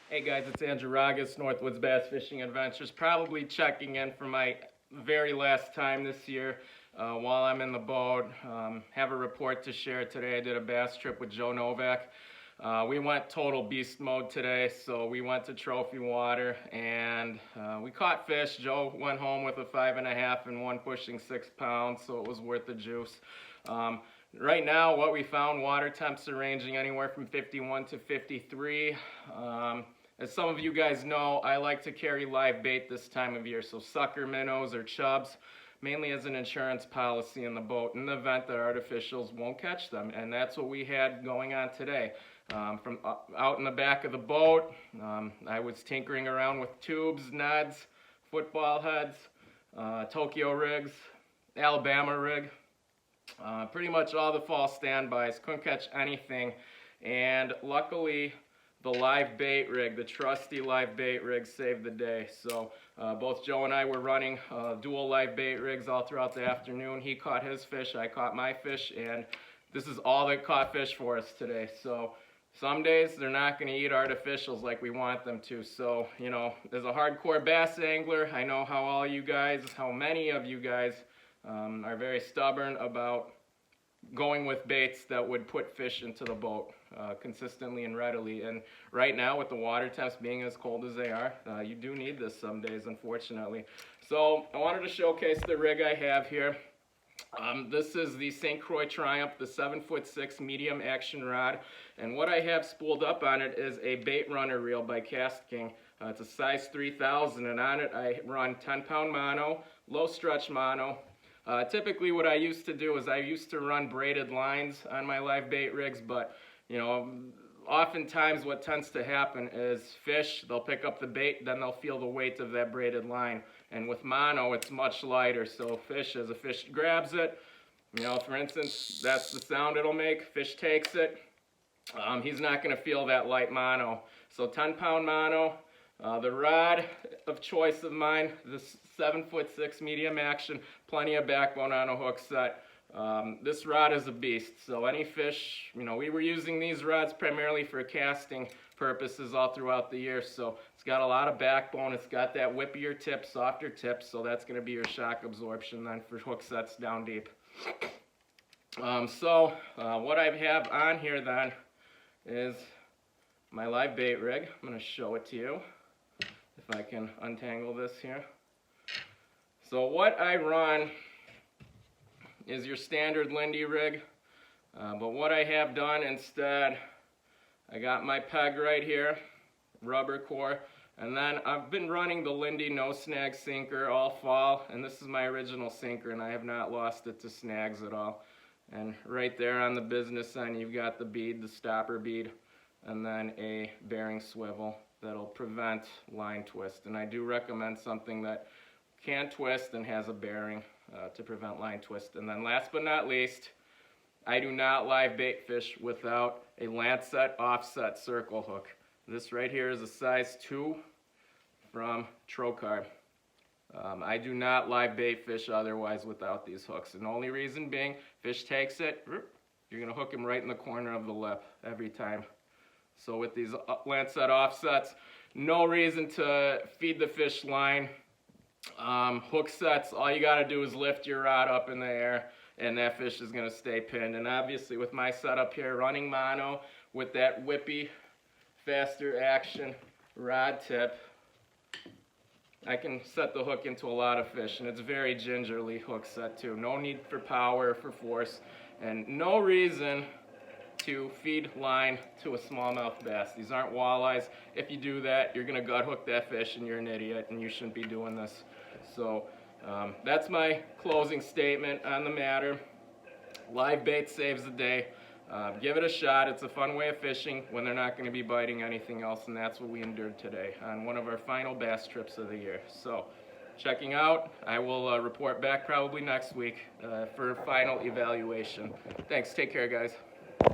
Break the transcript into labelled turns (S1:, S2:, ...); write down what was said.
S1: Hey guys, it's Andrew Ragas, Northwoods Bass Fishing Adventures. Probably checking in for my very last time this year while I'm in the boat. Have a report to share today. I did a bass trip with Joe Novak. We went total beast mode today, so we went to trophy water and we caught fish. Joe went home with a 5.5 and one pushing 6 pounds, so it was worth the juice. Right now, what we found, water temps are ranging anywhere from 51 to 53. As some of you guys know, I like to carry live bait this time of year, so sucker minnows or chubs, mainly as an insurance policy in the boat in the event that artificials won't catch them, and that's what we had going on today. From out in the back of the boat, I was tinkering around with tubes, nuts, football heads, Tokyo rigs, Alabama rig, pretty much all the fall standbys. Couldn't catch anything, and luckily the live bait rig, the trusty live bait rig, saved the day. So both Joe and I were running dual live bait rigs all throughout the afternoon. He caught his fish, I caught my fish, and this is all that caught fish for us today. So some days they're not going to eat artificials like we want them to. So, you know, as a hardcore bass angler, I know how many of you guys are very stubborn about going with baits that would put fish into the boat consistently and readily. And right now, with the water temps being as cold as they are, you do need this some days, unfortunately. So I wanted to showcase the rig I have here. This is the St. Croix Triumph, the 7'6" medium action rod, and what I have spooled up on it is a bait runner reel by KastKing. It's a size 3000, and on it I run 10-pound mono, low stretch mono. Typically what I used to do is I used to run braided lines on my live bait rigs, but you know, oftentimes what tends to happen is fish, they'll pick up the bait, then they'll feel the weight of that braided line. And with mono, it's much lighter, so as a fish grabs it, you know, for instance, that's the sound it'll make. Fish takes it, he's not going to feel that light mono. So 10-pound mono, the rod of choice of mine, this 7'6" medium action, plenty of backbone on a hook set. This rod is a beast, so any fish, you know, we were using these rods primarily for casting purposes all throughout the year, so it's got a lot of backbone, it's got that whippier tip, softer tip, so that's going to be your shock absorption then for hook sets down deep. What I have on here then is my live bait rig. I'm going to show it to you if I can untangle this here. So what I run is your standard Lindy rig, but what I have done instead, I got my peg right here, rubber core, and then I've been running the Lindy no snag sinker all fall, and this is my original sinker, and I have not lost it to snags at all. And right there on the business end, you've got the bead, the stopper bead, and then a bearing swivel that'll prevent line twist. And I do recommend something that can twist and has a bearing to prevent line twist. And then last but not least, I do not live bait fish without a Lancet offset circle hook. This right here is a size 2 from Trocar. I do not live bait fish otherwise without these hooks. And the only reason being, fish takes it, you're going to hook him right in the corner of the lip every time. So with these Lancet offsets, no reason to feed the fish line. Hook sets, all you got to do is lift your rod up in the air and that fish is going to stay pinned. And obviously with my setup here, running mono with that whippy, faster action rod tip, I can set the hook into a lot of fish, and it's very gingerly hook set too. No need for power or for force, and no reason to feed line to a smallmouth bass. These aren't walleyes. If you do that, you're going to gut hook that fish and you're an idiot, and you shouldn't be doing this. So that's my closing statement on the matter. Live bait saves the day. Give it a shot. It's a fun way of fishing when they're not going to be biting anything else, and that's what we endured today on one of our final bass trips of the year. So checking out, I will report back probably next week for final evaluation. Thanks. Take care, guys.